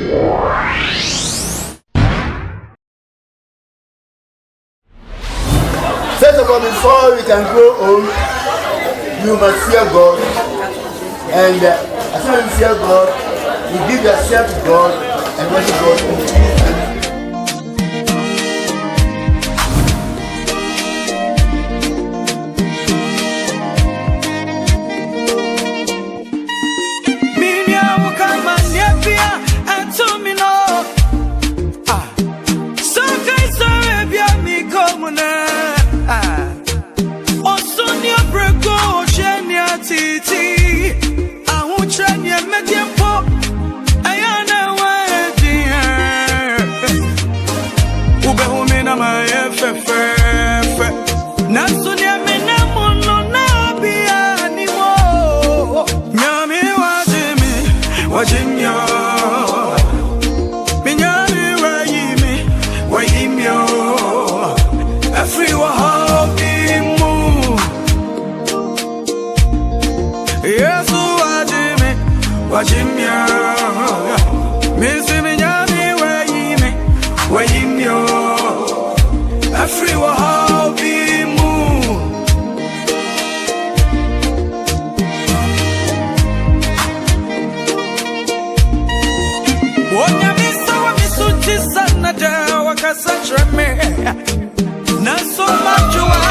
First of all, before we can go home, you must fear God. And as soon as you fear God, you give yourself to God and worship God in Jesus' name. Not so much